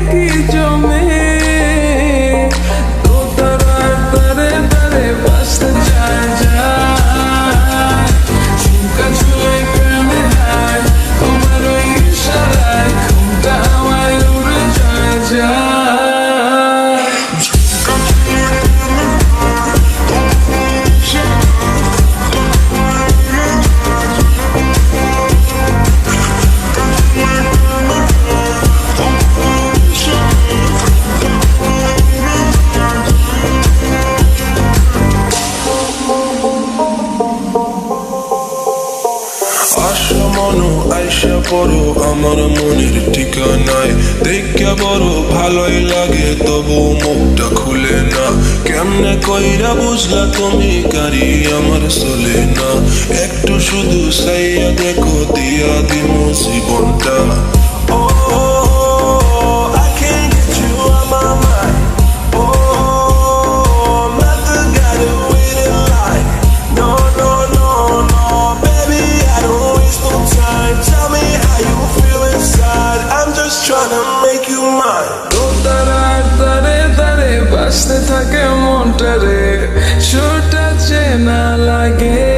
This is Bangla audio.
কি জমে তো তারার তারে তারে বাঁচতে যায় যায় চুমকা ছুঁয়ে প্রেমে হায় তোমার ওই ইশারায় ঘুমটা আমায় উড়ে যায় যায় আশা মনো আইসা পড়ো আমার মনের ঠিকানায় দেখা বড় ভালোই লাগে তবু মুখটা খুলে না কেমনে কইরা বুঝলা তুমি গাড়ি আমার চলে না একটু শুধু চাইয়া দেখো দিয়া দিমু জীবনটা Tryna make you mine. তো তারার তারে তারে বাঁচতে থাকে মনটা রে সুরটা চেনা লাগে